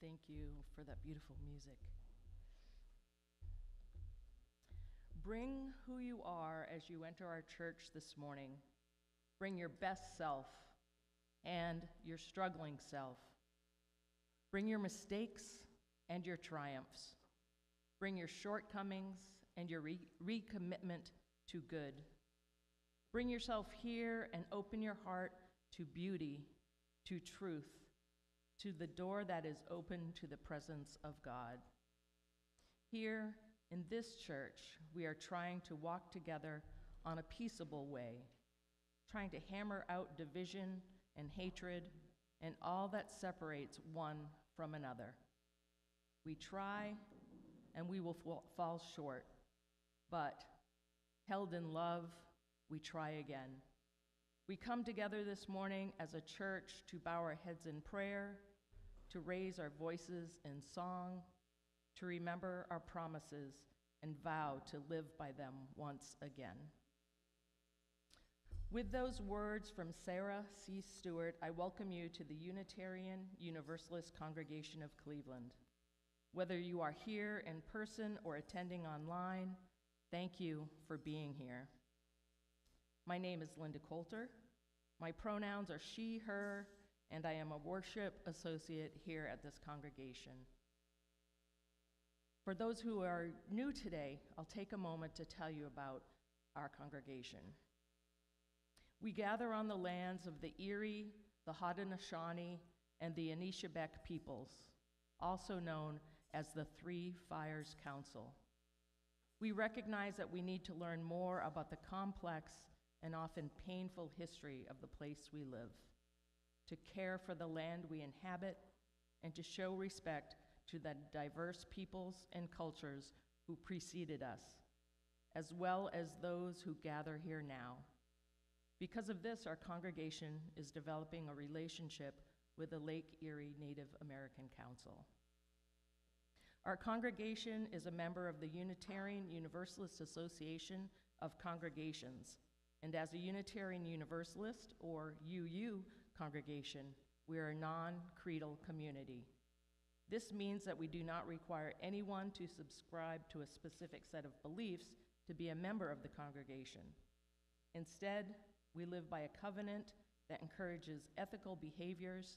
Thank you for that beautiful music. Bring who you are as you enter our church this morning. Bring your best self and your struggling self. Bring your mistakes and your triumphs. Bring your shortcomings and your recommitment to good. Bring yourself here and open your heart to beauty, to truth, to the door that is open to the presence of God. Here in this church, we are trying to walk together on a peaceable way, trying to hammer out division and hatred and all that separates one from another. We try and we will fall short, but held in love, we try again. We come together this morning as a church to bow our heads in prayer, to raise our voices in song, to remember our promises and vow to live by them once again. With those words from Sarah C. Stewart, I welcome you to the Unitarian Universalist Congregation of Cleveland. Whether you are here in person or attending online, thank you for being here. My name is Linda Coulter. My pronouns are she, her, and I am a worship associate here at this congregation. For those who are new today, I'll take a moment to tell you about our congregation. We gather on the lands of the Erie, the Haudenosaunee, and the Anishinaabe peoples, also known as the Three Fires Council. We recognize that we need to learn more about the complex and often painful history of the place we live, to care for the land we inhabit, and to show respect to the diverse peoples and cultures who preceded us, as well as those who gather here now. Because of this, our congregation is developing a relationship with the Lake Erie Native American Council. Our congregation is a member of the Unitarian Universalist Association of Congregations, and as a Unitarian Universalist, or UU congregation, we are a non-creedal community. This means that we do not require anyone to subscribe to a specific set of beliefs to be a member of the congregation. Instead, we live by a covenant that encourages ethical behaviors,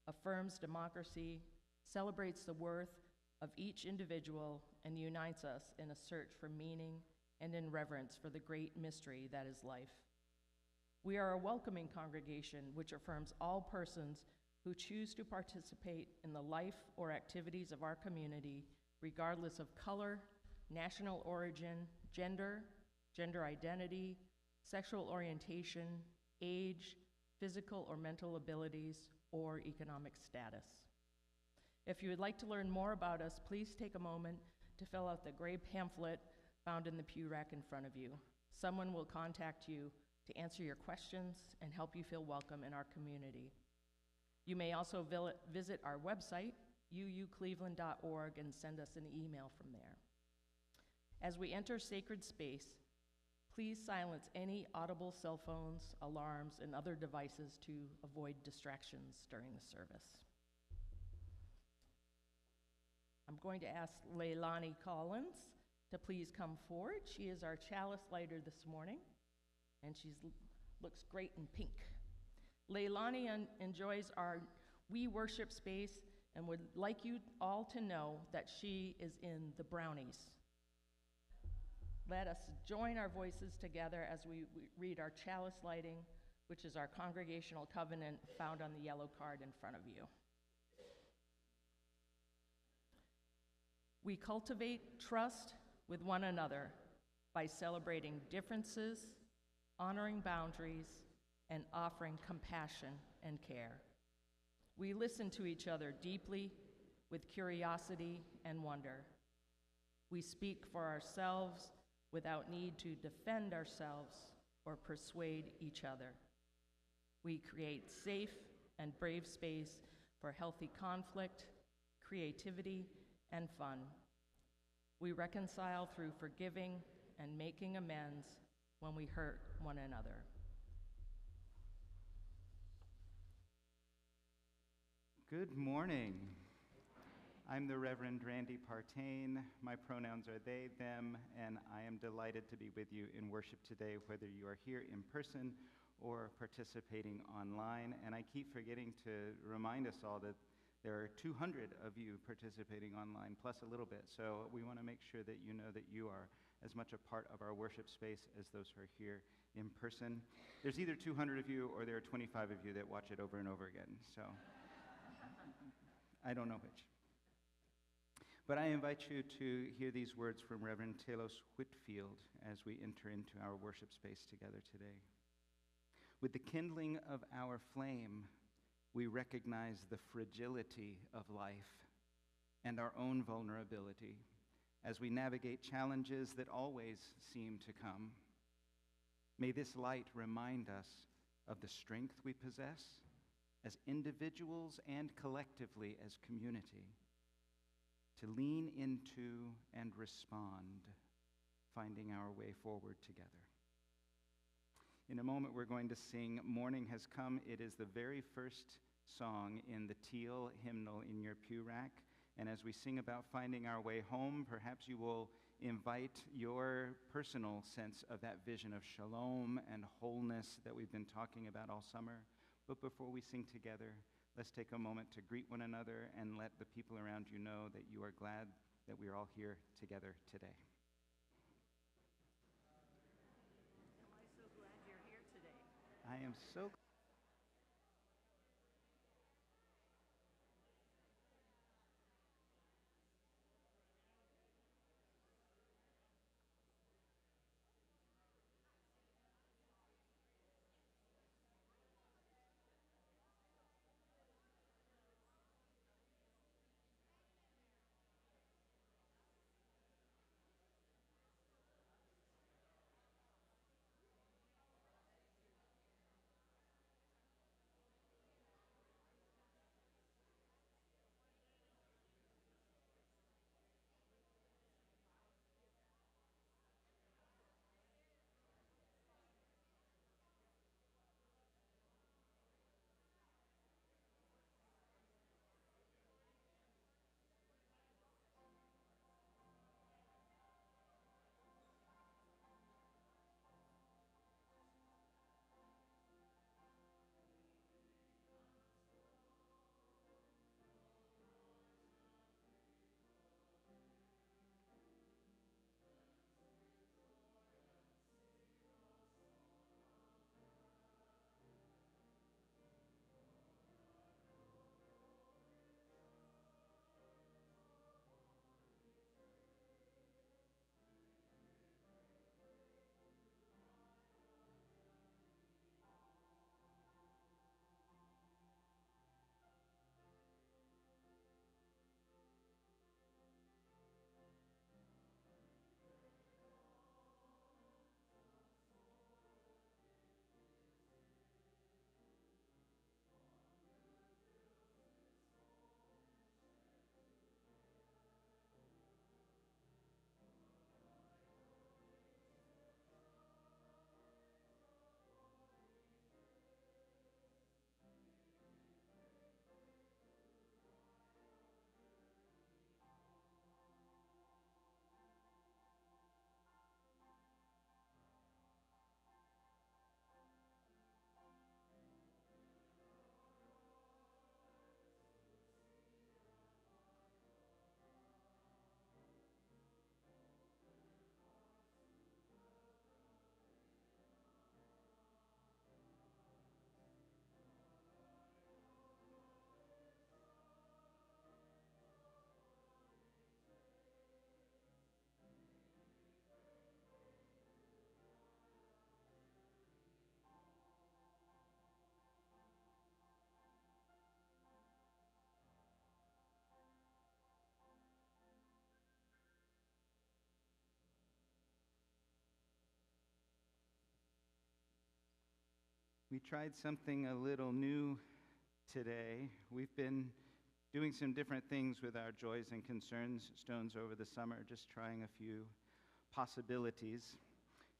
affirms democracy, celebrates the worth of each individual, and unites us in a search for meaning and in reverence for the great mystery that is life. We are a welcoming congregation which affirms all persons who choose to participate in the life or activities of our community, regardless of color, national origin, gender identity, sexual orientation, age, physical or mental abilities, or economic status. If you would like to learn more about us, please take a moment to fill out the gray pamphlet found in the pew rack in front of you. Someone will contact you to answer your questions and help you feel welcome in our community. You may also visit our website, uucleveland.org, and send us an email from there. As we enter sacred space, please silence any audible cell phones, alarms, and other devices to avoid distractions during the service. I'm going to ask Leilani Collins to please come forward. She is our chalice lighter this morning, and she looks great in pink. Leilani enjoys our We Worship space and would like you all to know that she is in the brownies. Let us join our voices together as we read our chalice lighting, which is our congregational covenant found on the yellow card in front of you. We cultivate trust with one another by celebrating differences, honoring boundaries, and offering compassion and care. We listen to each other deeply with curiosity and wonder. We speak for ourselves without need to defend ourselves or persuade each other. We create safe and brave space for healthy conflict, creativity, and fun. We reconcile through forgiving and making amends when we hurt one another. Good morning. I'm the Reverend Randy Partain. My pronouns are they, them, and I am delighted to be with you in worship today, whether you are here in person or participating online. And I keep forgetting to remind us all that there are 200 of you participating online, plus a little bit. So we want to make sure that you know that you are as much a part of our worship space as those who are here in person. There's either 200 of you or there are 25 of you that watch it over and over again. So I don't know which. But I invite you to hear these words from Reverend Telos Whitfield as we enter into our worship space together today. With the kindling of our flame, we recognize the fragility of life and our own vulnerability as we navigate challenges that always seem to come. May this light remind us of the strength we possess as individuals and collectively as community, to lean into and respond, finding our way forward together. In a moment, we're going to sing Morning Has Come. It is the very first song in the teal hymnal in your pew rack. And as we sing about finding our way home, perhaps you will invite your personal sense of that vision of shalom and wholeness that we've been talking about all summer. But before we sing together, let's take a moment to greet one another and let the people around you know that you are glad that we are all here together today. Am I so glad you're here today? I am so glad. We tried something a little new today. We've been doing some different things with our joys and concerns stones over the summer, just trying a few possibilities.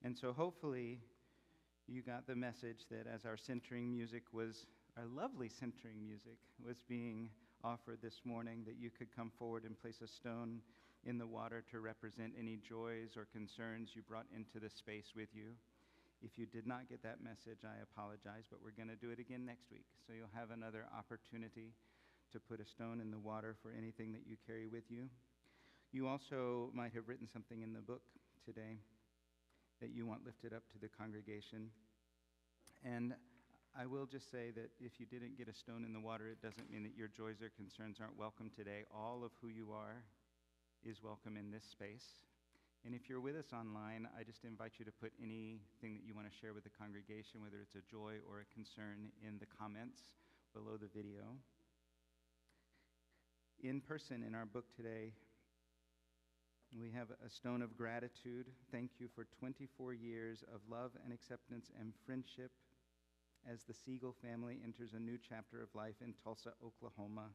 And so hopefully you got the message that as our lovely centering music was being offered this morning, that you could come forward and place a stone in the water to represent any joys or concerns you brought into the space with you. If you did not get that message, I apologize, but we're going to do it again next week. So you'll have another opportunity to put a stone in the water for anything that you carry with you. You also might have written something in the book today that you want lifted up to the congregation. And I will just say that if you didn't get a stone in the water, it doesn't mean that your joys or concerns aren't welcome today. All of who you are is welcome in this space. And if you're with us online, I just invite you to put anything that you want to share with the congregation, whether it's a joy or a concern, in the comments below the video. In person, in our book today, we have a stone of gratitude. Thank you for 24 years of love and acceptance and friendship as the Siegel family enters a new chapter of life in Tulsa, Oklahoma.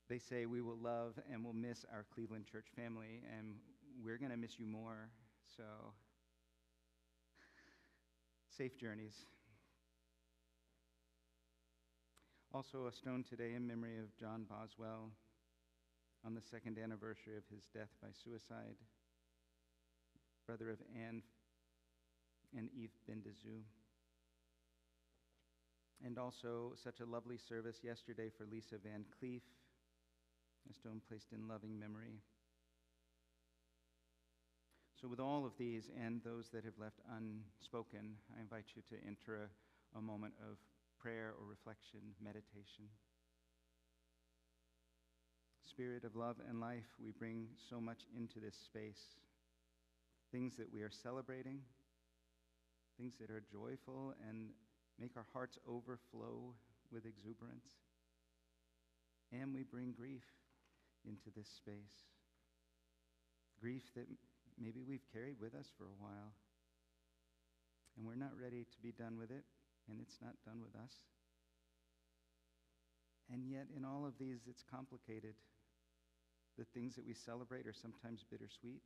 They say we will love and will miss our Cleveland church family, and we're going to miss you more, so safe journeys. Also, a stone today in memory of John Boswell on the 2nd anniversary of his death by suicide, brother of Anne and Eve Bendezu. And also such a lovely service yesterday for Lisa Van Cleef, a stone placed in loving memory. So with all of these and those that have left unspoken, I invite you to enter a moment of prayer or reflection, meditation. Spirit of love and life, we bring so much into this space. Things that we are celebrating, things that are joyful and make our hearts overflow with exuberance. And we bring grief into this space. Grief that maybe we've carried with us for a while, and we're not ready to be done with it, and it's not done with us. And yet, in all of these, it's complicated. The things that we celebrate are sometimes bittersweet.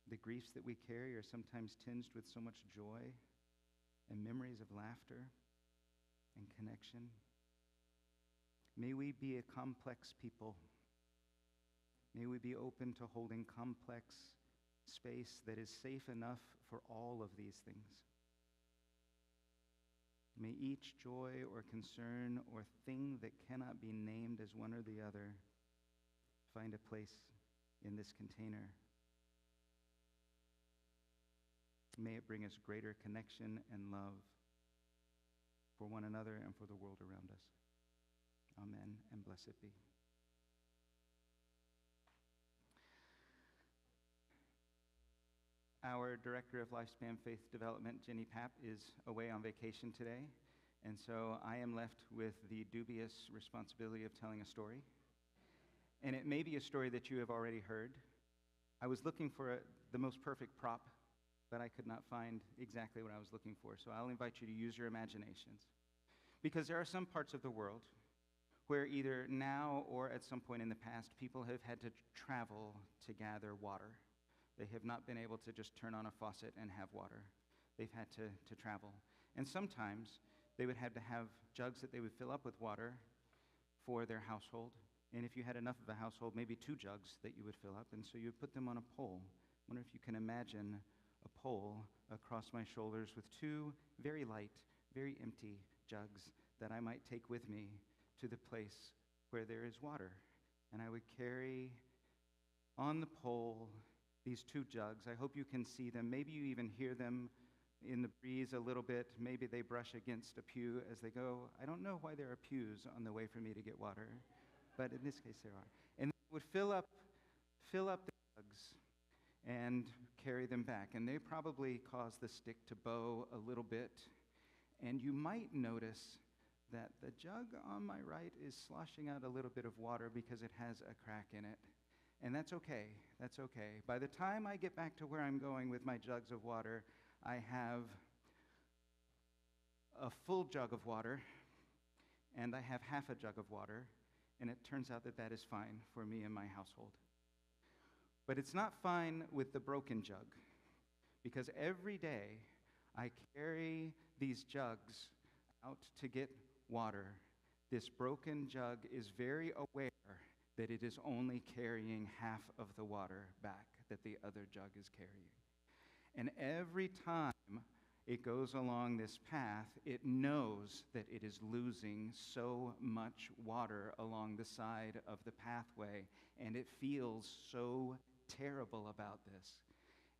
The griefs that we carry are sometimes tinged with so much joy and memories of laughter and connection. May we be a complex people. May we be open to holding complex space that is safe enough for all of these things. May each joy or concern or thing that cannot be named as one or the other find a place in this container. May it bring us greater connection and love for one another and for the world around us. Amen, and blessed be. Our Director of Lifespan Faith Development, Jenny Papp, is away on vacation today, and so I am left with the dubious responsibility of telling a story. And it may be a story that you have already heard. I was looking for the most perfect prop, but I could not find exactly what I was looking for, so I'll invite you to use your imaginations. Because there are some parts of the world where either now or at some point in the past, people have had to travel to gather water. They have not been able to just turn on a faucet and have water. They've had to travel. And sometimes they would have to have jugs that they would fill up with water for their household. And if you had enough of a household, maybe 2 jugs that you would fill up. And so you would put them on a pole. I wonder if you can imagine a pole across my shoulders with 2 very light, very empty jugs that I might take with me to the place where there is water. And I would carry on the pole these 2 jugs. I hope you can see them. Maybe you even hear them in the breeze a little bit. Maybe they brush against a pew as they go. I don't know why there are pews on the way for me to get water, but in this case there are. And they would fill up the jugs and carry them back. And they probably cause the stick to bow a little bit. And you might notice that the jug on my right is sloshing out a little bit of water because it has a crack in it. And that's okay. That's okay. By the time I get back to where I'm going with my jugs of water, I have a full jug of water, and I have half a jug of water, and it turns out that that is fine for me and my household. But it's not fine with the broken jug, because every day I carry these jugs out to get water this broken jug is very aware that it is only carrying half of the water back that the other jug is carrying. And every time it goes along this path, it knows that it is losing so much water along the side of the pathway, and it feels so terrible about this.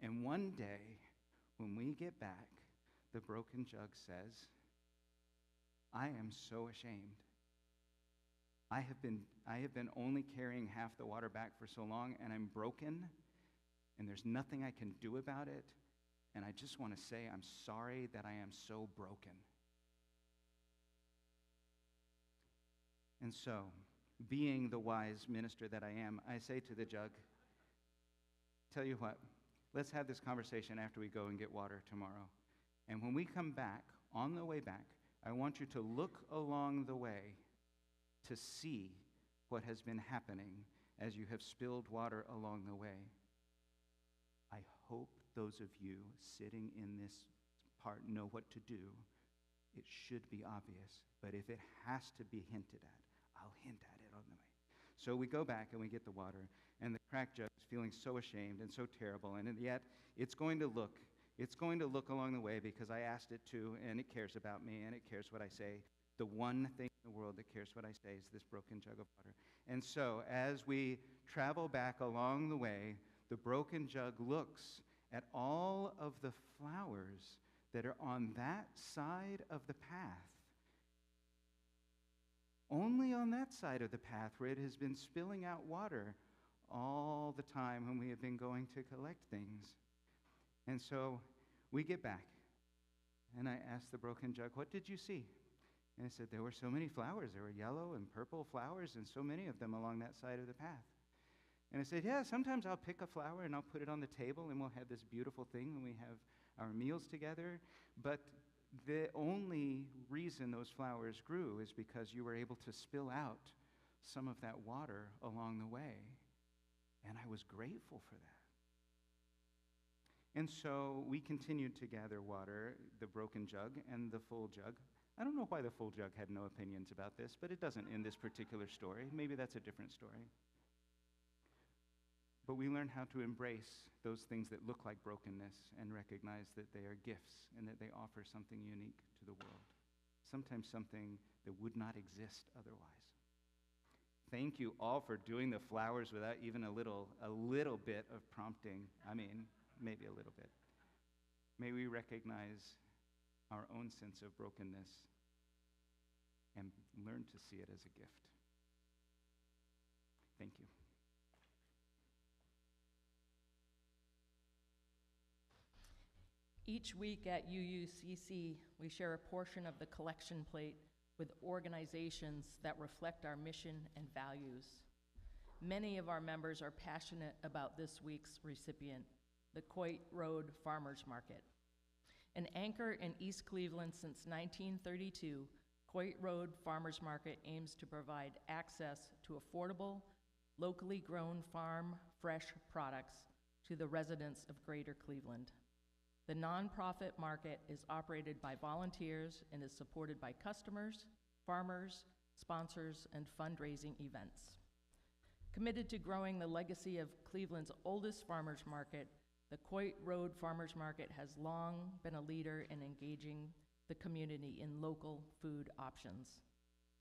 And one day, when we get back, the broken jug says, I am so ashamed. I have been only carrying half the water back for so long, and I'm broken, and there's nothing I can do about it, and I just want to say I'm sorry that I am so broken. And so, being the wise minister that I am, I say to the jug, tell you what, let's have this conversation after we go and get water tomorrow. And when we come back, on the way back, I want you to look along the way to see what has been happening as you have spilled water along the way. I hope those of you sitting in this part know what to do. It should be obvious, but if it has to be hinted at, I'll hint at it on the way. So we go back and we get the water, and the cracked jug is feeling so ashamed and so terrible, and yet it's going to look along the way because I asked it to, and it cares about me, and it cares what I say. The one thing in the world that cares what I say is this broken jug of water. And so as we travel back along the way, the broken jug looks at all of the flowers that are on that side of the path. Only on that side of the path where it has been spilling out water all the time when we have been going to collect things. And so we get back, and I asked the broken jug, what did you see? And I said, there were so many flowers. There were yellow and purple flowers, and so many of them along that side of the path. And I said, yeah, sometimes I'll pick a flower and I'll put it on the table, and we'll have this beautiful thing when we have our meals together. But the only reason those flowers grew is because you were able to spill out some of that water along the way. And I was grateful for that. And so we continued to gather water, the broken jug and the full jug. I don't know why the full jug had no opinions about this, but it doesn't in this particular story. Maybe that's a different story. But we learn how to embrace those things that look like brokenness and recognize that they are gifts and that they offer something unique to the world, sometimes something that would not exist otherwise. Thank you all for doing the flowers without even a little bit of prompting. I mean, maybe a little bit. May we recognize our own sense of brokenness and learn to see it as a gift. Thank you. Each week at UUCC, we share a portion of the collection plate with organizations that reflect our mission and values. Many of our members are passionate about this week's recipient, the Coit Road Farmers Market. An anchor in East Cleveland since 1932, Coit Road Farmers Market aims to provide access to affordable, locally grown farm fresh products to the residents of Greater Cleveland. The nonprofit market is operated by volunteers and is supported by customers, farmers, sponsors, and fundraising events. Committed to growing the legacy of Cleveland's oldest farmers market, the Coit Road Farmers Market has long been a leader in engaging the community in local food options.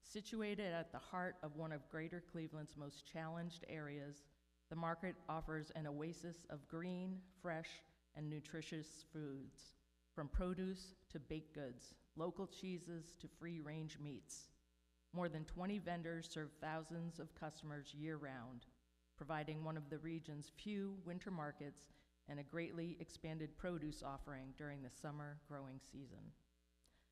Situated at the heart of one of Greater Cleveland's most challenged areas, the market offers an oasis of green, fresh, and nutritious foods, from produce to baked goods, local cheeses to free-range meats. More than 20 vendors serve thousands of customers year-round, providing one of the region's few winter markets and a greatly expanded produce offering during the summer growing season.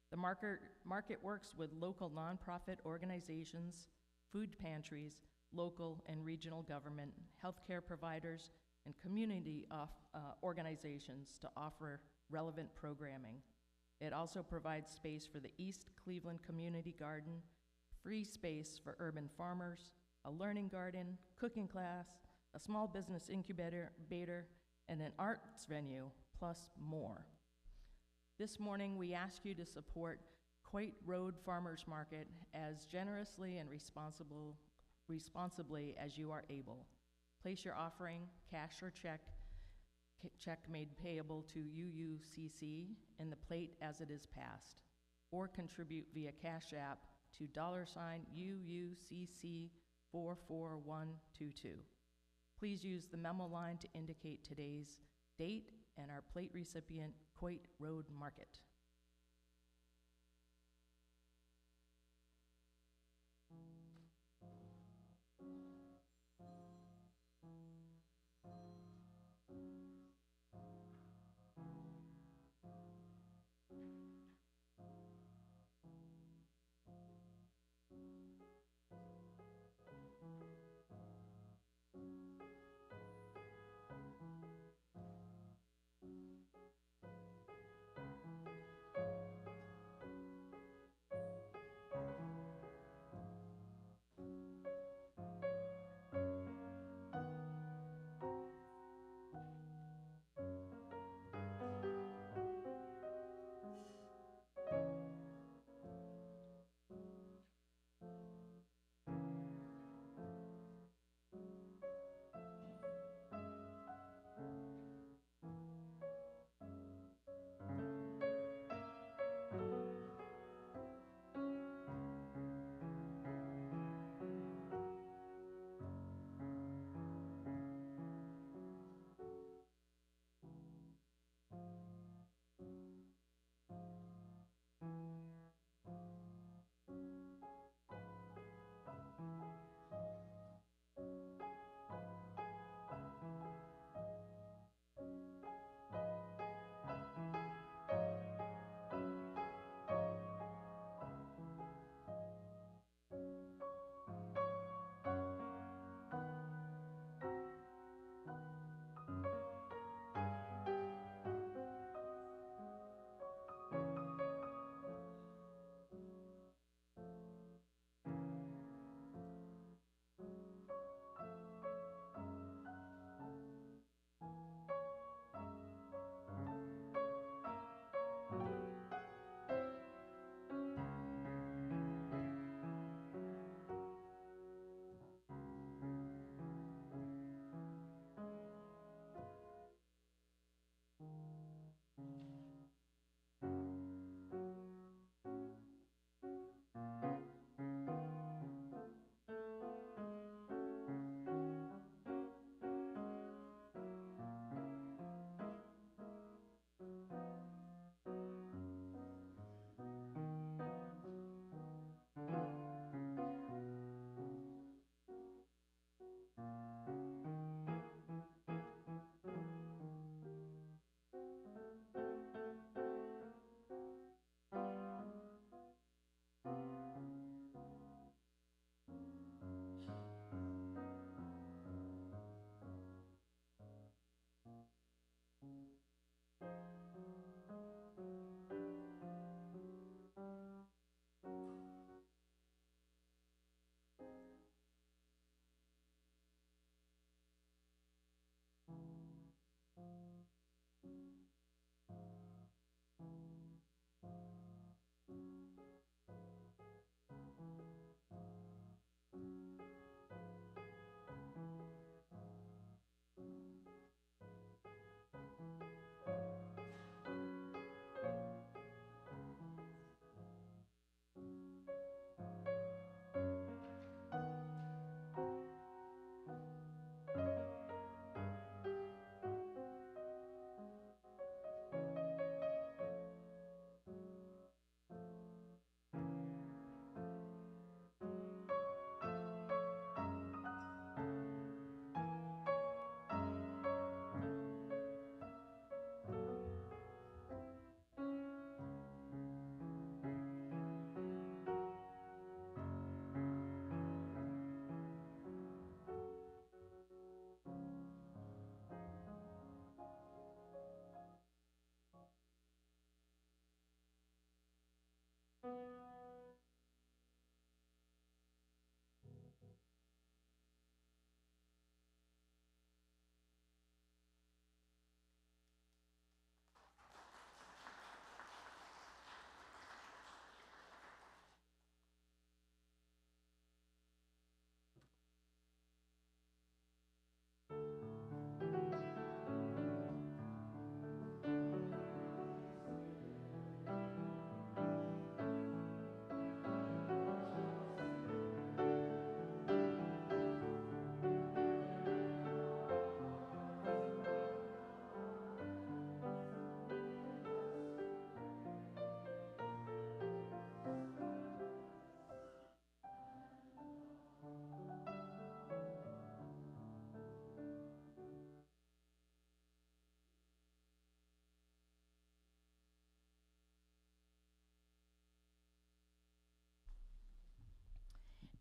The market works with local nonprofit organizations, food pantries, local and regional government, healthcare providers, and community organizations to offer relevant programming. It also provides space for the East Cleveland Community Garden, free space for urban farmers, a learning garden, cooking class, a small business incubator, and an arts venue, plus more. This morning, we ask you to support Coit Road Farmers Market as generously and responsibly as you are able. Place your offering, cash or check made payable to UUCC in the plate as it is passed, or contribute via Cash App to $UUCC 44122. Please use the memo line to indicate today's date and our plate recipient, Coit Road Market.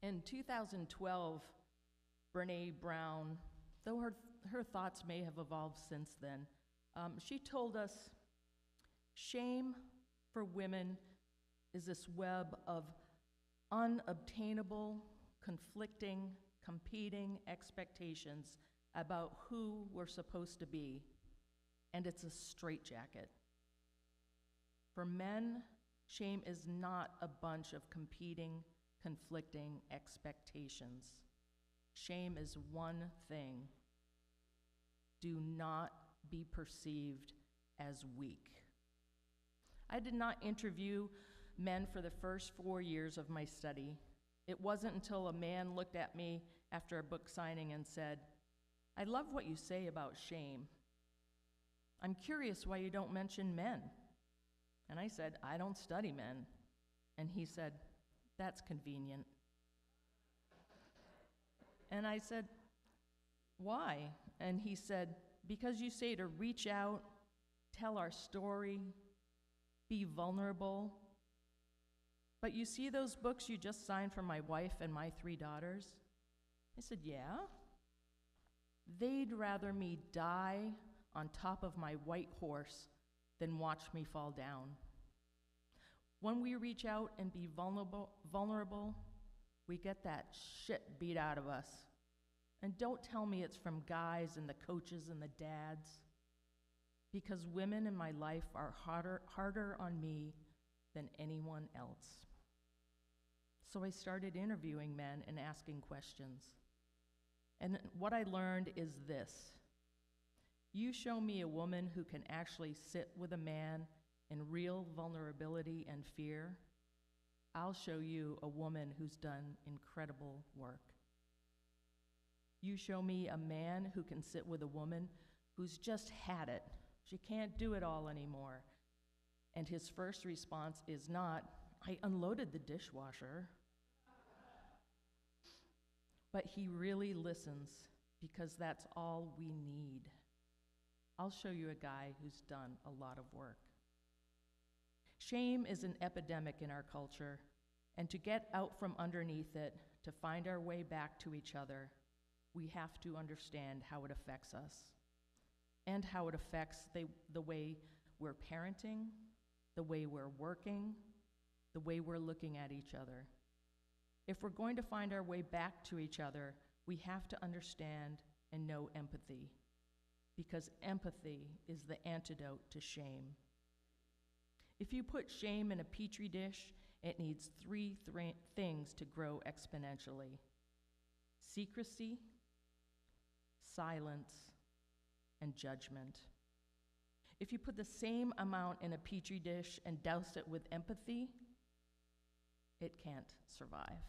In 2012, Brene Brown, though her thoughts may have evolved since then, she told us, shame for women is this web of unobtainable, conflicting, competing expectations about who we're supposed to be, and it's a straitjacket. For men, shame is not a bunch of competing, conflicting expectations. Shame is one thing: do not be perceived as weak. I did not interview men for the first 4 years of my study. It wasn't until a man looked at me after a book signing and said, "I love what you say about shame. I'm curious why you don't mention men." And I said, "I don't study men." And he said, "That's convenient." And I said, "Why?" And he said, "Because you say to reach out, tell our story, be vulnerable. But you see those books you just signed for my wife and my 3 daughters?" I said, "Yeah." "They'd rather me die on top of my white horse than watch me fall down." When we reach out and be vulnerable, we get that shit beat out of us. And don't tell me it's from guys and the coaches and the dads, because women in my life are harder on me than anyone else. So I started interviewing men and asking questions. And what I learned is this: you show me a woman who can actually sit with a man in real vulnerability and fear, I'll show you a woman who's done incredible work. You show me a man who can sit with a woman who's just had it. She can't do it all anymore. And his first response is not, "I unloaded the dishwasher." But he really listens, because that's all we need. I'll show you a guy who's done a lot of work. Shame is an epidemic in our culture, and to get out from underneath it, to find our way back to each other, we have to understand how it affects us and how it affects the way we're parenting, the way we're working, the way we're looking at each other. If we're going to find our way back to each other, we have to understand and know empathy, because empathy is the antidote to shame. If you put shame in a petri dish, it needs 3 things to grow exponentially: secrecy, silence, and judgment. If you put the same amount in a petri dish and douse it with empathy, it can't survive.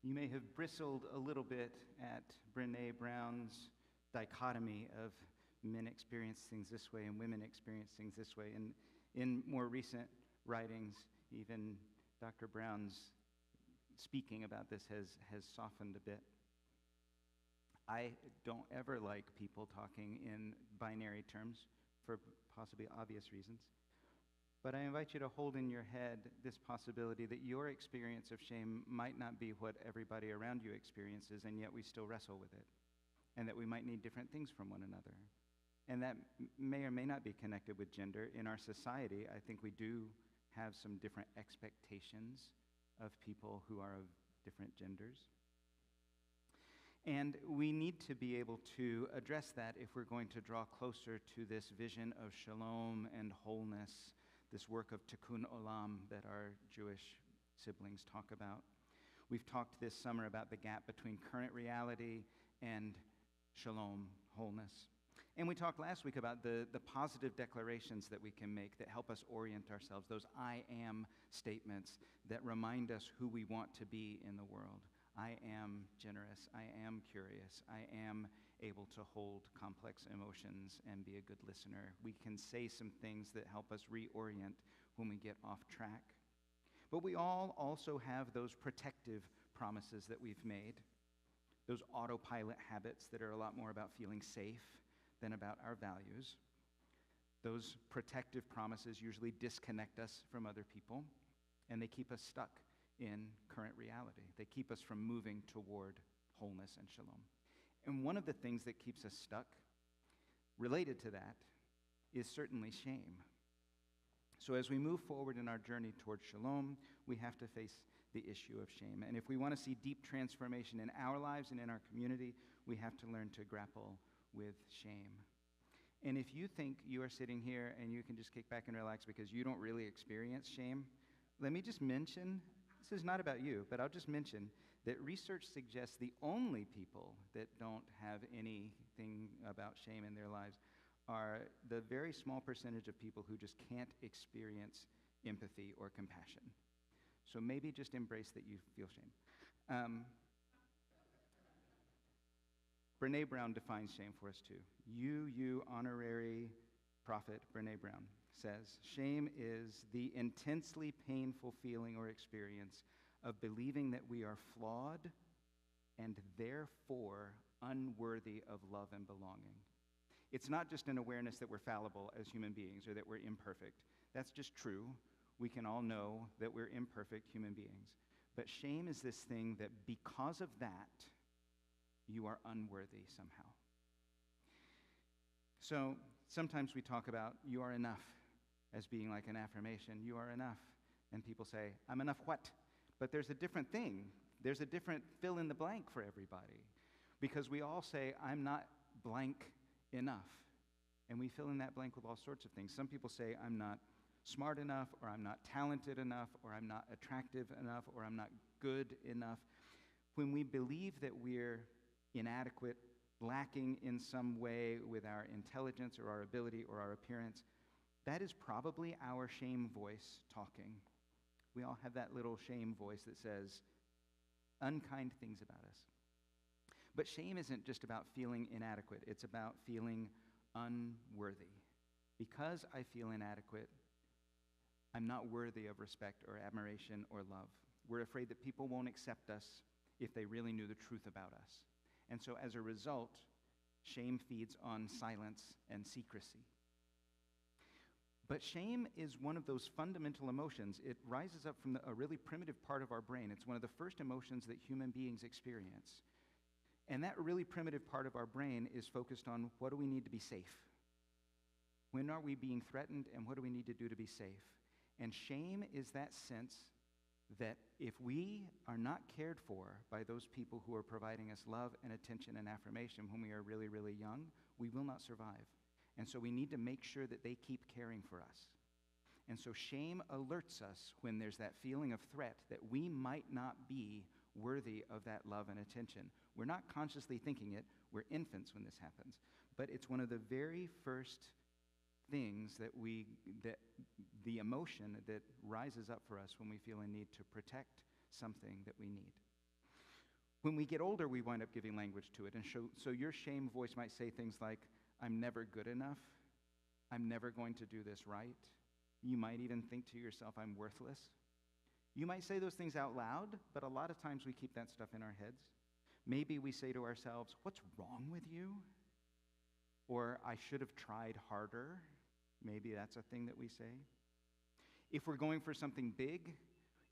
You may have bristled a little bit at Brene Brown's dichotomy of men experience things this way and women experience things this way. And in more recent writings, even Dr. Brown's speaking about this has softened a bit. I don't ever like people talking in binary terms for possibly obvious reasons. But I invite you to hold in your head this possibility that your experience of shame might not be what everybody around you experiences, and yet we still wrestle with it, and that we might need different things from one another. And that may or may not be connected with gender. In our society, I think we do have some different expectations of people who are of different genders. And we need to be able to address that if we're going to draw closer to this vision of shalom and wholeness, this work of tikkun olam that our Jewish siblings talk about. We've talked this summer about the gap between current reality and shalom, wholeness. And we talked last week about the positive declarations that we can make that help us orient ourselves, those I am statements that remind us who we want to be in the world. I am generous. I am curious. I am able to hold complex emotions and be a good listener. We can say some things that help us reorient when we get off track. But we all also have those protective promises that we've made, those autopilot habits that are a lot more about feeling safe than about our values. Those protective promises usually disconnect us from other people, and they keep us stuck in current reality. They keep us from moving toward wholeness and shalom. And one of the things that keeps us stuck, related to that, is certainly shame. So as we move forward in our journey toward shalom, we have to face the issue of shame. And if we want to see deep transformation in our lives and in our community, we have to learn to grapple with shame. And if you think you are sitting here and you can just kick back and relax because you don't really experience shame, let me just mention, this is not about you, but I'll just mention that research suggests the only people that don't have anything about shame in their lives are the very small percentage of people who just can't experience empathy or compassion. So maybe just embrace that you feel shame. Brene Brown defines shame for us too. You honorary prophet Brene Brown says, shame is the intensely painful feeling or experience of believing that we are flawed and therefore unworthy of love and belonging. It's not just an awareness that we're fallible as human beings or that we're imperfect. That's just true. We can all know that we're imperfect human beings. But shame is this thing that because of that, you are unworthy somehow. So sometimes we talk about you are enough as being like an affirmation. You are enough. And people say, I'm enough what? But there's a different thing. There's a different fill in the blank for everybody. Because we all say, I'm not blank enough. And we fill in that blank with all sorts of things. Some people say, I'm not smart enough, or I'm not talented enough, or I'm not attractive enough, or I'm not good enough. When we believe that we're inadequate, lacking in some way with our intelligence or our ability or our appearance, that is probably our shame voice talking. We all have that little shame voice that says unkind things about us. But shame isn't just about feeling inadequate. It's about feeling unworthy. Because I feel inadequate, I'm not worthy of respect or admiration or love. We're afraid that people won't accept us if they really knew the truth about us. And so as a result, shame feeds on silence and secrecy. But shame is one of those fundamental emotions. It rises up from a really primitive part of our brain. It's one of the first emotions that human beings experience. And that really primitive part of our brain is focused on what do we need to be safe? When are we being threatened, and what do we need to do to be safe? And shame is that sense that if we are not cared for by those people who are providing us love and attention and affirmation when we are really, really young, we will not survive. And so we need to make sure that they keep caring for us. And so shame alerts us when there's that feeling of threat that we might not be worthy of that love and attention. We're not consciously thinking it. We're infants when this happens. But it's one of the very first things that the emotion that rises up for us when we feel a need to protect something that we need. When we get older, we wind up giving language to it. And so your shame voice might say things like, I'm never good enough. I'm never going to do this right. You might even think to yourself, I'm worthless. You might say those things out loud, but a lot of times we keep that stuff in our heads. Maybe we say to ourselves, what's wrong with you? Or I should have tried harder. Maybe that's a thing that we say. If we're going for something big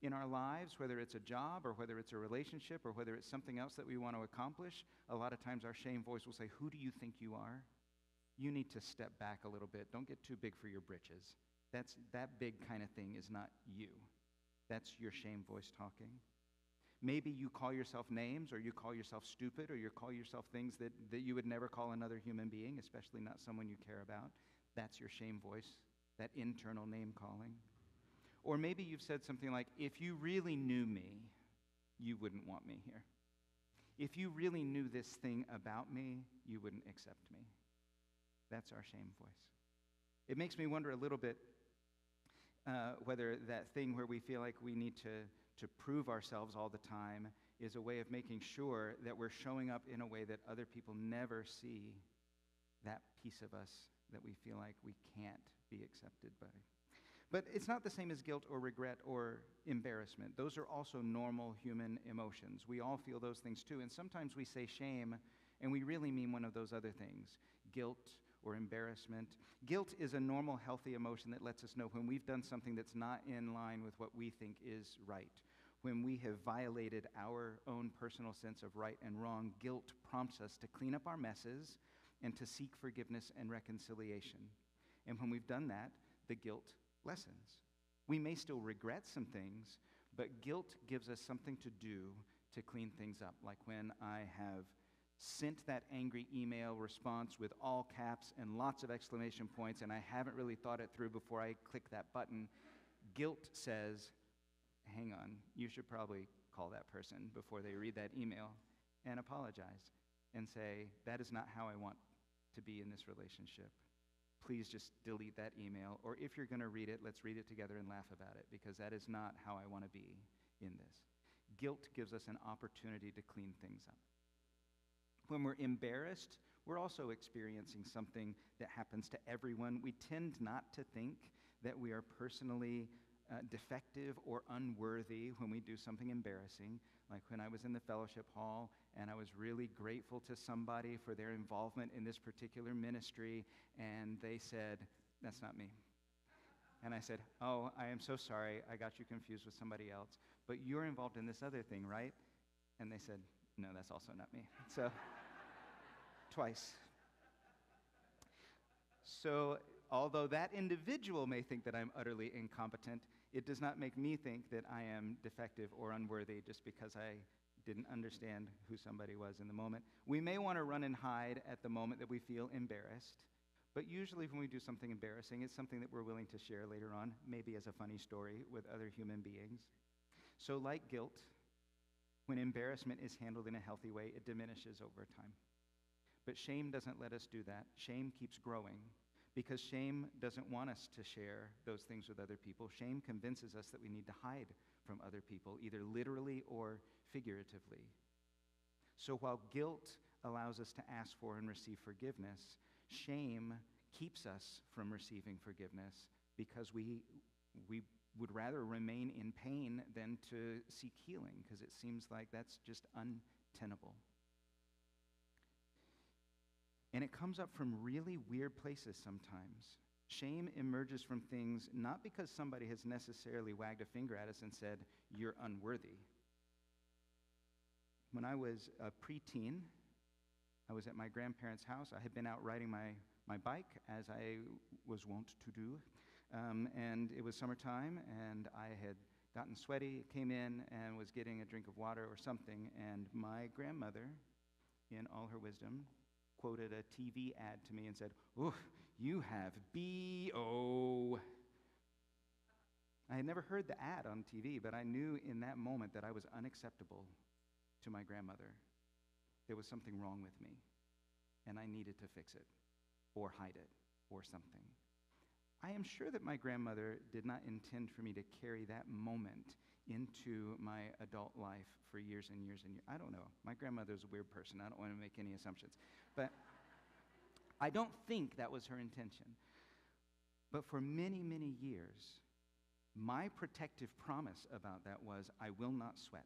in our lives, whether it's a job or whether it's a relationship or whether it's something else that we want to accomplish, a lot of times our shame voice will say, who do you think you are? You need to step back a little bit. Don't get too big for your britches. That big kind of thing is not you. That's your shame voice talking. Maybe you call yourself names, or you call yourself stupid, or you call yourself things that you would never call another human being, especially not someone you care about. That's your shame voice, that internal name calling. Or maybe you've said something like, if you really knew me, you wouldn't want me here. If you really knew this thing about me, you wouldn't accept me. That's our shame voice. It makes me wonder a little bit whether that thing where we feel like we need to prove ourselves all the time is a way of making sure that we're showing up in a way that other people never see that piece of us that we feel like we can't be accepted by. But it's not the same as guilt or regret or embarrassment. Those are also normal human emotions. We all feel those things too. And sometimes we say shame, and we really mean one of those other things, guilt or embarrassment. Guilt is a normal, healthy emotion that lets us know when we've done something that's not in line with what we think is right. When we have violated our own personal sense of right and wrong, guilt prompts us to clean up our messes and to seek forgiveness and reconciliation. And when we've done that, the guilt lessens. We may still regret some things, but guilt gives us something to do to clean things up. Like when I have sent that angry email response with all caps and lots of exclamation points, and I haven't really thought it through before I click that button, guilt says, hang on, you should probably call that person before they read that email and apologize and say, that is not how I want to be in this relationship. Please just delete that email. Or if you're going to read it, let's read it together and laugh about it, because that is not how I want to be in this. Guilt gives us an opportunity to clean things up. When we're embarrassed, we're also experiencing something that happens to everyone. We tend not to think that we are personally defective or unworthy when we do something embarrassing. Like when I was in the fellowship hall and I was really grateful to somebody for their involvement in this particular ministry, and they said, that's not me. And I said, oh, I am so sorry, I got you confused with somebody else, but you're involved in this other thing, right? And they said, no, that's also not me. So, twice. So, although that individual may think that I'm utterly incompetent, it does not make me think that I am defective or unworthy just because I didn't understand who somebody was in the moment. We may want to run and hide at the moment that we feel embarrassed, but usually when we do something embarrassing, it's something that we're willing to share later on, maybe as a funny story with other human beings. So like guilt, when embarrassment is handled in a healthy way, it diminishes over time. But shame doesn't let us do that. Shame keeps growing, because shame doesn't want us to share those things with other people. Shame convinces us that we need to hide from other people, either literally or figuratively. So while guilt allows us to ask for and receive forgiveness, shame keeps us from receiving forgiveness because we would rather remain in pain than to seek healing, because it seems like that's just untenable. And it comes up from really weird places sometimes. Shame emerges from things not because somebody has necessarily wagged a finger at us and said, you're unworthy. When I was a preteen, I was at my grandparents' house. I had been out riding my bike, as I was wont to do. And it was summertime, and I had gotten sweaty, came in, and was getting a drink of water or something. And my grandmother, in all her wisdom, quoted a TV ad to me and said, "Ooh, you have B.O." I had never heard the ad on TV, but I knew in that moment that I was unacceptable to my grandmother. There was something wrong with me, and I needed to fix it, or hide it, or something. I am sure that my grandmother did not intend for me to carry that moment into my adult life for years and years and years. I don't know. My grandmother's a weird person. I don't want to make any assumptions. But I don't think that was her intention. But for many, many years, my protective promise about that was, I will not sweat,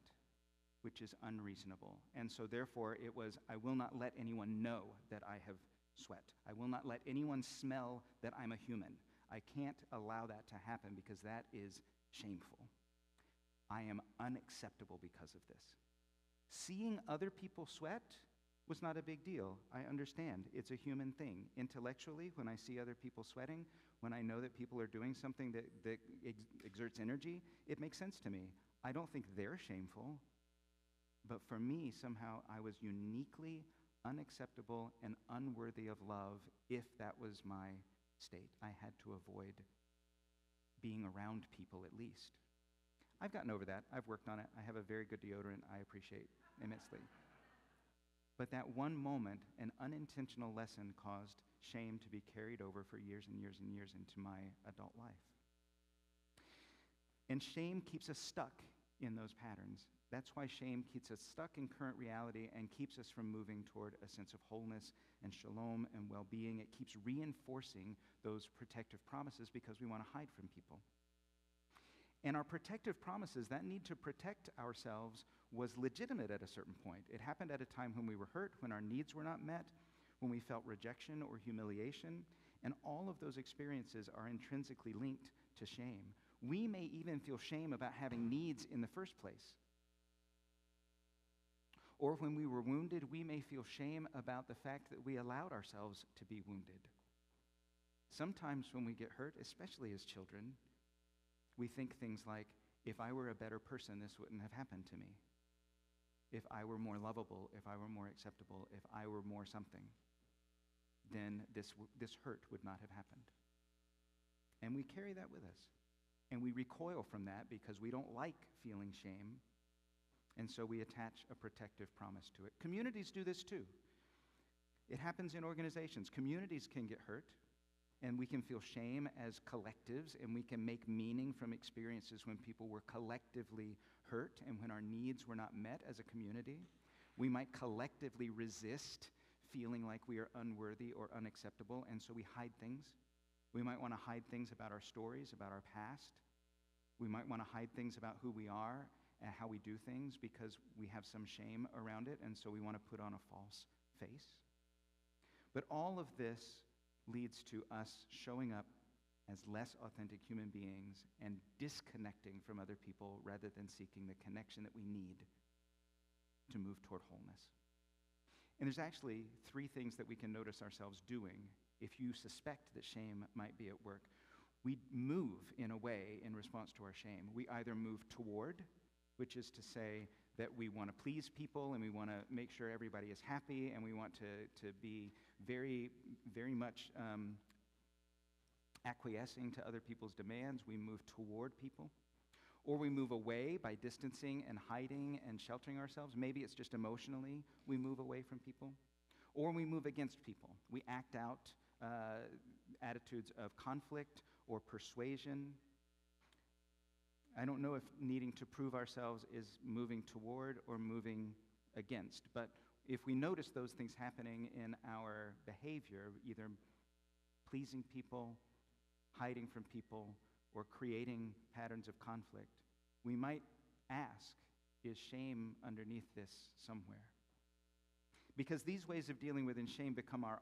which is unreasonable. And so therefore it was, I will not let anyone know that I have sweat. I will not let anyone smell that I'm a human. I can't allow that to happen because that is shameful. I am unacceptable because of this. Seeing other people sweat was not a big deal. I understand. It's a human thing. Intellectually, when I see other people sweating, when I know that people are doing something that exerts energy, it makes sense to me. I don't think they're shameful. But for me, somehow, I was uniquely unacceptable and unworthy of love if that was my state. I had to avoid being around people at least. I've gotten over that. I've worked on it. I have a very good deodorant I appreciate immensely. But that one moment, an unintentional lesson, caused shame to be carried over for years and years and years into my adult life. And shame keeps us stuck in those patterns. That's why shame keeps us stuck in current reality and keeps us from moving toward a sense of wholeness and shalom and well-being. It keeps reinforcing those protective promises because we want to hide from people. And our protective promises, that need to protect ourselves, was legitimate at a certain point. It happened at a time when we were hurt, when our needs were not met, when we felt rejection or humiliation, and all of those experiences are intrinsically linked to shame. We may even feel shame about having needs in the first place. Or when we were wounded, we may feel shame about the fact that we allowed ourselves to be wounded. Sometimes when we get hurt, especially as children, we think things like, if I were a better person, this wouldn't have happened to me. If I were more lovable, if I were more acceptable, if I were more something, then this hurt would not have happened. And we carry that with us. And we recoil from that because we don't like feeling shame. And so we attach a protective promise to it. Communities do this too. It happens in organizations. Communities can get hurt, and we can feel shame as collectives, and we can make meaning from experiences when people were collectively hurt and when our needs were not met as a community. We might collectively resist feeling like we are unworthy or unacceptable, and so we hide things. We might want to hide things about our stories, about our past. We might want to hide things about who we are and how we do things because we have some shame around it, and so we want to put on a false face. But all of this leads to us showing up as less authentic human beings and disconnecting from other people rather than seeking the connection that we need to move toward wholeness. And there's actually 3 things that we can notice ourselves doing if you suspect that shame might be at work. We move in a way in response to our shame. We either move toward, which is to say that we want to please people and we want to make sure everybody is happy and we want to be very, very much acquiescing to other people's demands. We move toward people. Or we move away by distancing and hiding and sheltering ourselves. Maybe it's just emotionally we move away from people. Or we move against people. We act out attitudes of conflict or persuasion. I don't know if needing to prove ourselves is moving toward or moving against, but if we notice those things happening in our behavior, either pleasing people, hiding from people, or creating patterns of conflict, we might ask, is shame underneath this somewhere? Because these ways of dealing with shame become our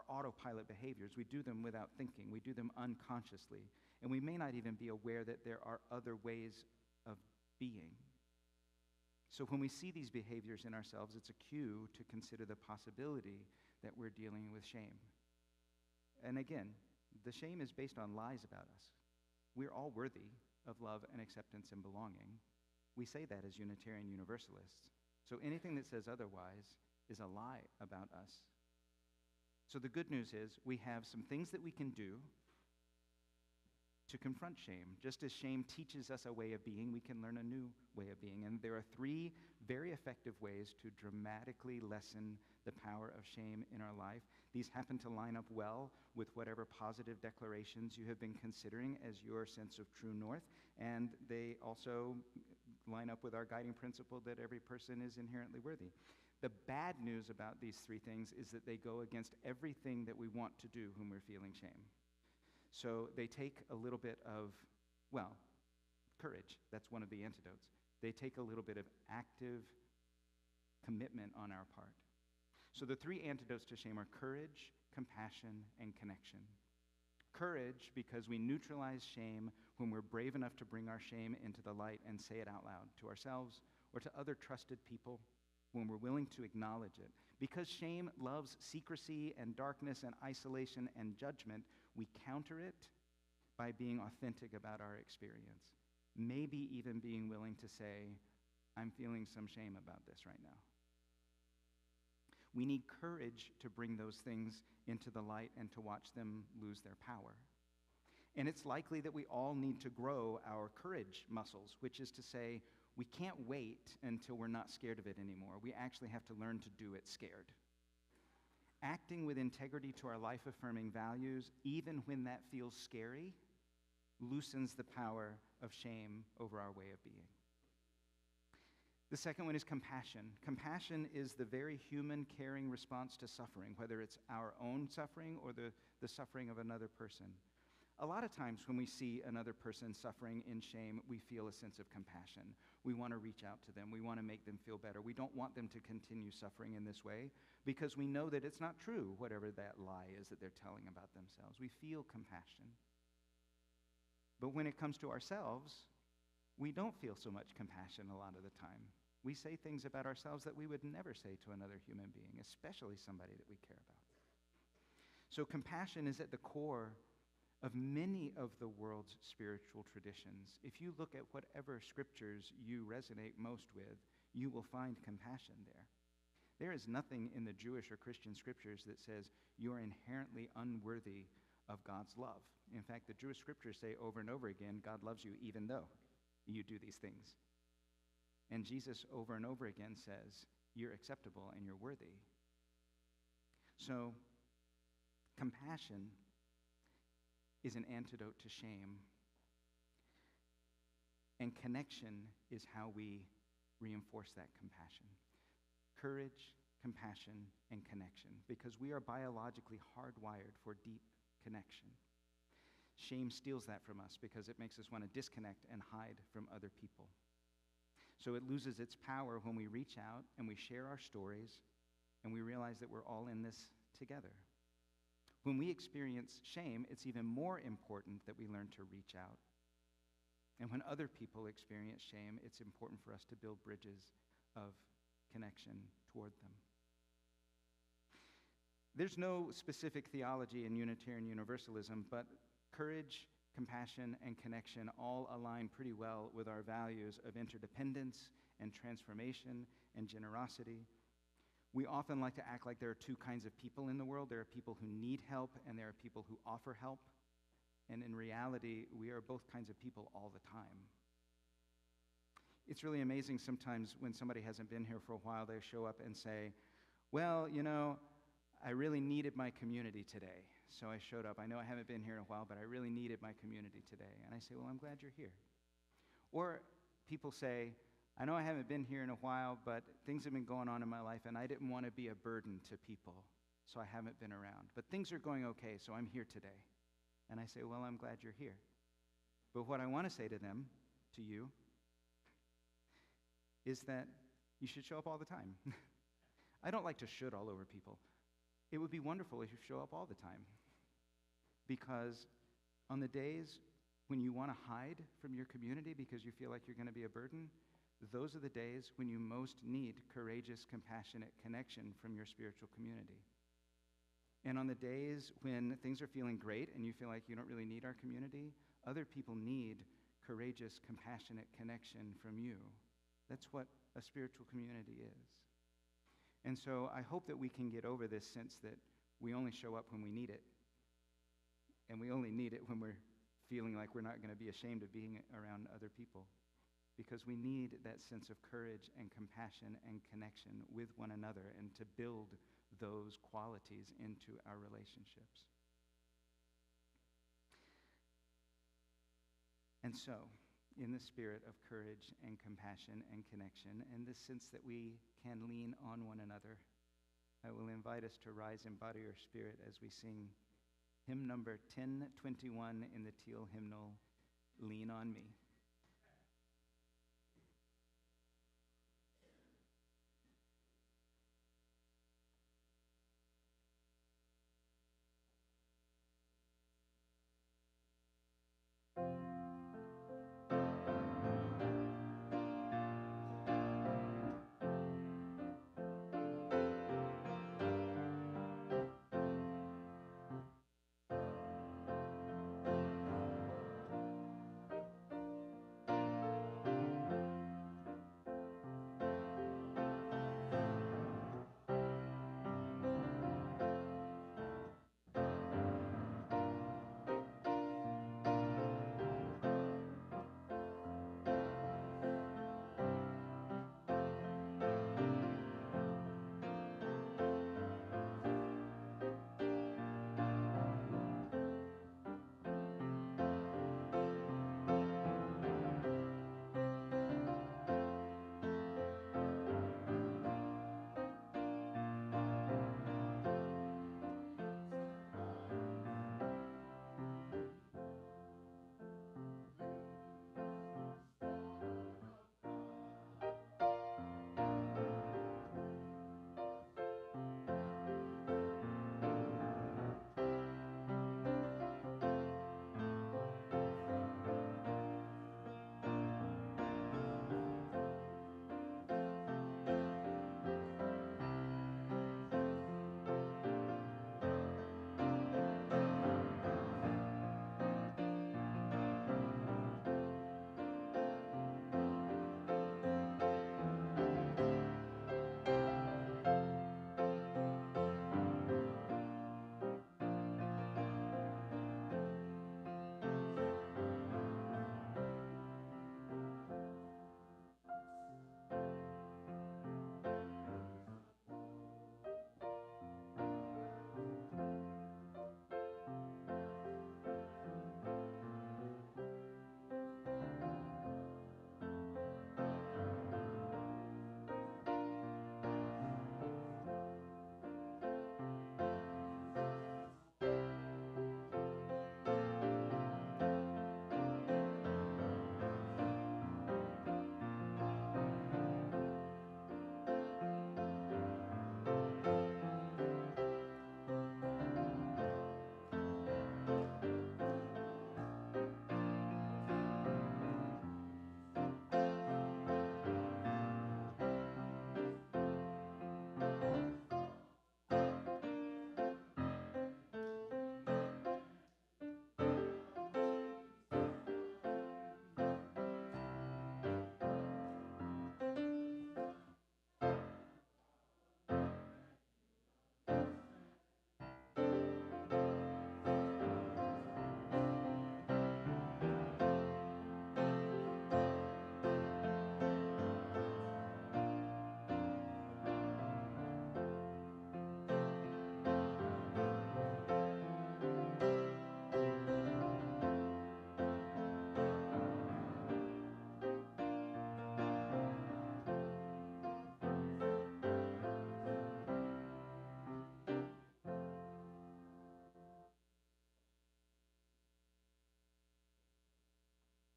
autopilot behaviors. We do them without thinking. We do them unconsciously. And we may not even be aware that there are other ways of being. So when we see these behaviors in ourselves, it's a cue to consider the possibility that we're dealing with shame. And again, the shame is based on lies about us. We're all worthy of love and acceptance and belonging. We say that as Unitarian Universalists. So anything that says otherwise is a lie about us. So the good news is we have some things that we can do to confront shame. Just as shame teaches us a way of being, we can learn a new way of being. And there are 3 very effective ways to dramatically lessen the power of shame in our life. These happen to line up well with whatever positive declarations you have been considering as your sense of true north. And they also line up with our guiding principle that every person is inherently worthy. The bad news about these 3 things is that they go against everything that we want to do when we're feeling shame. So they take a little bit of, courage. That's one of the antidotes. They take a little bit of active commitment on our part. So the 3 antidotes to shame are courage, compassion, and connection. Courage, because we neutralize shame when we're brave enough to bring our shame into the light and say it out loud to ourselves or to other trusted people, when we're willing to acknowledge it. Because shame loves secrecy and darkness and isolation and judgment, we counter it by being authentic about our experience. Maybe even being willing to say, I'm feeling some shame about this right now. We need courage to bring those things into the light and to watch them lose their power. And it's likely that we all need to grow our courage muscles, which is to say, we can't wait until we're not scared of it anymore. We actually have to learn to do it scared. Acting with integrity to our life-affirming values, even when that feels scary, loosens the power of shame over our way of being. The second one is compassion. Compassion is the very human, caring response to suffering, whether it's our own suffering or the suffering of another person. A lot of times when we see another person suffering in shame, we feel a sense of compassion. We want to reach out to them. We want to make them feel better. We don't want them to continue suffering in this way because we know that it's not true, whatever that lie is that they're telling about themselves. We feel compassion. But when it comes to ourselves, we don't feel so much compassion a lot of the time. We say things about ourselves that we would never say to another human being, especially somebody that we care about. So compassion is at the core of many of the world's spiritual traditions. If you look at whatever scriptures you resonate most with, you will find compassion there. There is nothing in the Jewish or Christian scriptures that says you are inherently unworthy of God's love. In fact, the Jewish scriptures say over and over again, God loves you even though you do these things. And Jesus over and over again says, you're acceptable and you're worthy. So, compassion is an antidote to shame. And connection is how we reinforce that compassion. Courage, compassion, and connection, because we are biologically hardwired for deep connection. Shame steals that from us because it makes us want to disconnect and hide from other people. So it loses its power when we reach out and we share our stories and we realize that we're all in this together. When we experience shame, it's even more important that we learn to reach out. And when other people experience shame, it's important for us to build bridges of connection toward them. There's no specific theology in Unitarian Universalism, but courage, compassion, and connection all align pretty well with our values of interdependence and transformation and generosity. We often like to act like there are two kinds of people in the world. There are people who need help, and there are people who offer help. And in reality, we are both kinds of people all the time. It's really amazing sometimes when somebody hasn't been here for a while, they show up and say, well, you know, I really needed my community today. So I showed up. I know I haven't been here in a while, but I really needed my community today. And I say, well, I'm glad you're here. Or people say, I know I haven't been here in a while, but things have been going on in my life, and I didn't want to be a burden to people, so I haven't been around. But things are going okay, so I'm here today. And I say, well, I'm glad you're here. But what I want to say to them, to you, is that you should show up all the time. I don't like to should all over people. It would be wonderful if you show up all the time. Because on the days when you want to hide from your community because you feel like you're going to be a burden, those are the days when you most need courageous, compassionate connection from your spiritual community. And on the days when things are feeling great and you feel like you don't really need our community, other people need courageous, compassionate connection from you. That's what a spiritual community is. And so I hope that we can get over this sense that we only show up when we need it. And we only need it when we're feeling like we're not going to be ashamed of being around other people. Because we need that sense of courage and compassion and connection with one another and to build those qualities into our relationships. And so, in the spirit of courage and compassion and connection, and this sense that we can lean on one another, I will invite us to rise and body our spirit as we sing hymn number 1021 in the Teal hymnal, Lean on Me.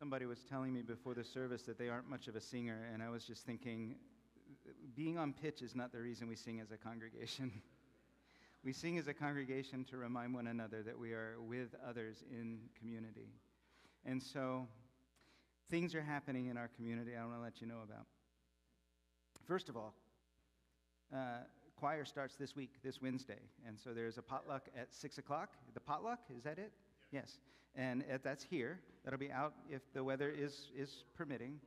Somebody was telling me before the service that they aren't much of a singer, and I was just thinking, being on pitch is not the reason we sing as a congregation. We sing as a congregation to remind one another that we are with others in community. And so, things are happening in our community I want to let you know about. First of all, choir starts this week, this Wednesday, and so there's a potluck at 6 o'clock. The potluck, is that it? Yes. And that's here. That'll be out if the weather is permitting.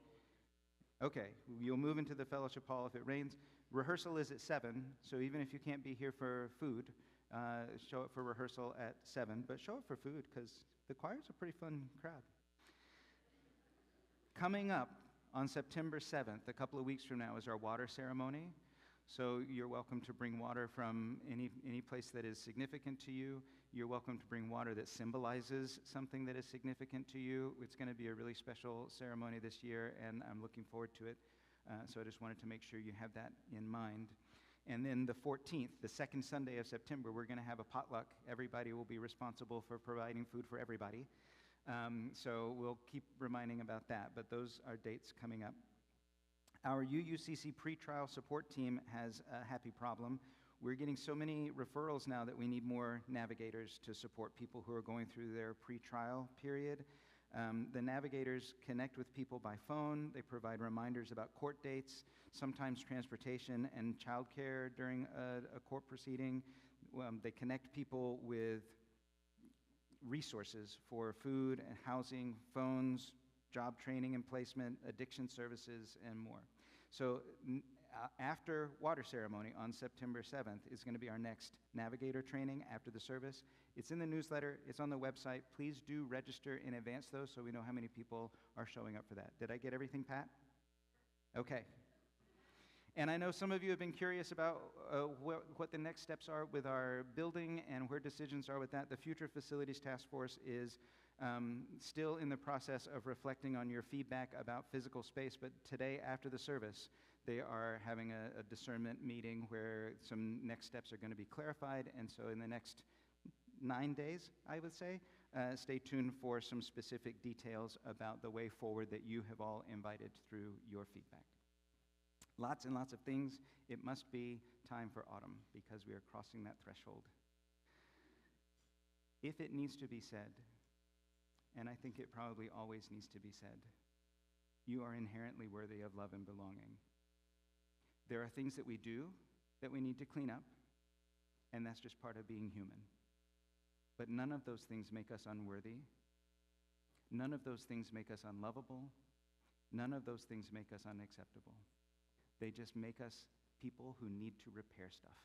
Okay, you'll move into the fellowship hall if it rains. Rehearsal is at 7, so even if you can't be here for food, show up for rehearsal at 7, but show up for food because the choir's a pretty fun crowd. Coming up on September 7th, a couple of weeks from now, is our water ceremony. So you're welcome to bring water from any place that is significant to you. You're welcome to bring water that symbolizes something that is significant to you. It's going to be a really special ceremony this year, and I'm looking forward to it. So I just wanted to make sure you have that in mind. And then the 14th, the second Sunday of September, we're going to have a potluck. Everybody will be responsible for providing food for everybody. So we'll keep reminding about that, but those are dates coming up. Our UUCC pretrial support team has a happy problem. We're getting so many referrals now that we need more navigators to support people who are going through their pretrial period. The navigators connect with people by phone. They provide reminders about court dates, sometimes transportation and childcare during a court proceeding. They connect people with resources for food and housing, phones, job training and placement, addiction services, and more. So after water ceremony on September 7th is going to be our next navigator training after the service. It's in the newsletter. It's on the website. Please do register in advance, though, so we know how many people are showing up for that. Did I get everything, Pat? Okay. And I know some of you have been curious about what the next steps are with our building and where decisions are with that. The Future Facilities Task Force is still in the process of reflecting on your feedback about physical space, but today after the service, they are having a discernment meeting where some next steps are going to be clarified, and so in the next 9 days, I would say, stay tuned for some specific details about the way forward that you have all invited through your feedback. Lots and lots of things. It must be time for autumn because we are crossing that threshold. If it needs to be said, and I think it probably always needs to be said, you are inherently worthy of love and belonging. There are things that we do that we need to clean up, and that's just part of being human. But none of those things make us unworthy. None of those things make us unlovable. None of those things make us unacceptable. They just make us people who need to repair stuff.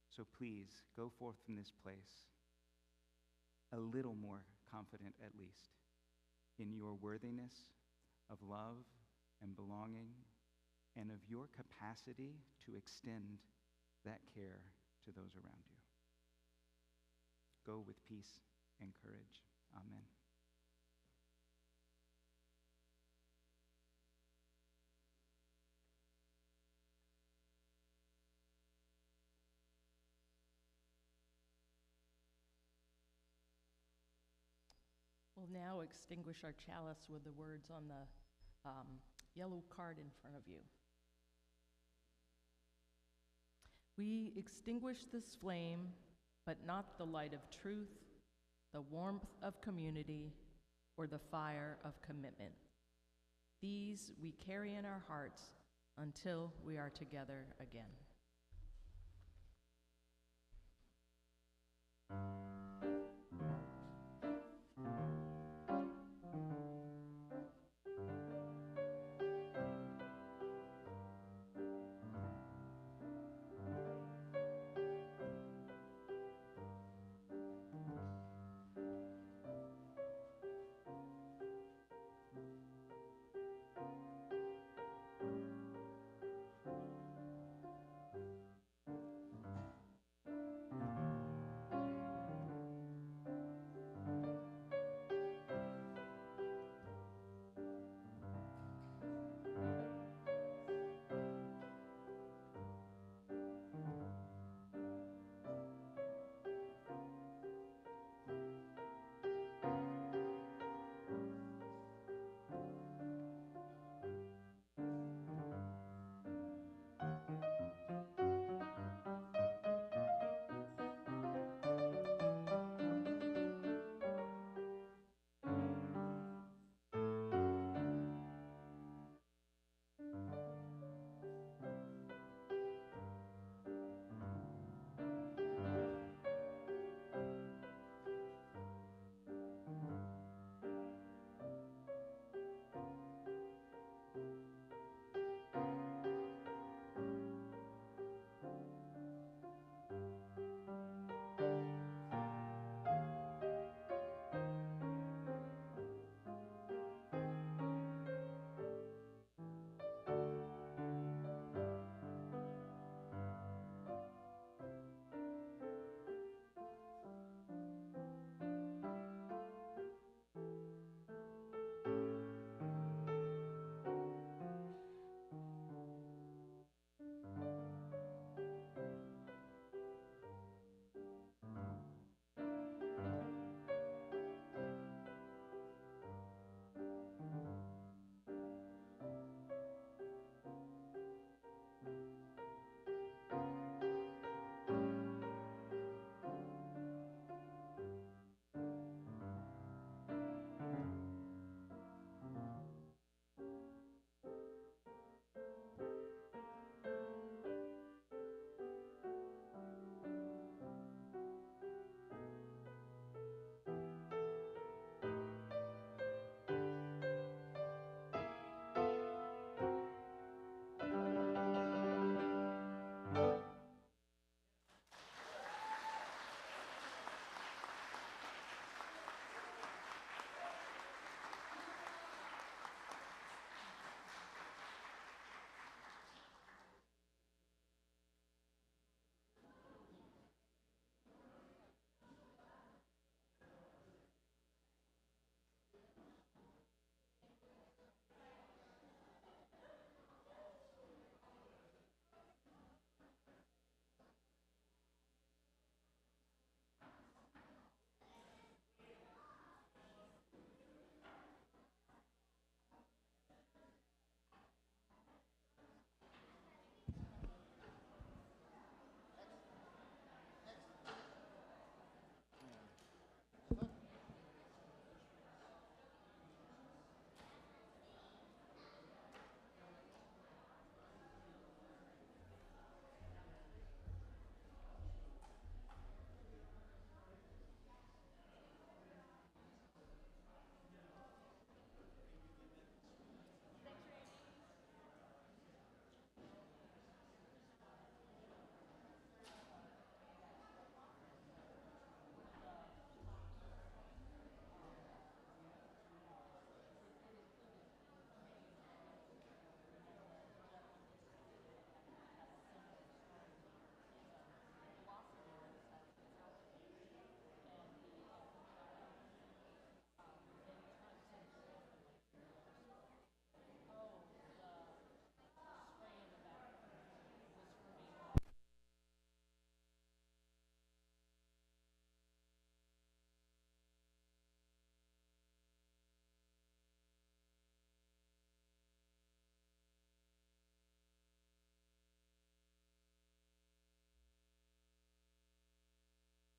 So please, go forth from this place a little more confident, at least, in your worthiness of love and belonging and of your capacity to extend that care to those around you. Go with peace and courage. Amen. We'll now extinguish our chalice with the words on the yellow card in front of you. We extinguish this flame, but not the light of truth, the warmth of community, or the fire of commitment. These we carry in our hearts until we are together again.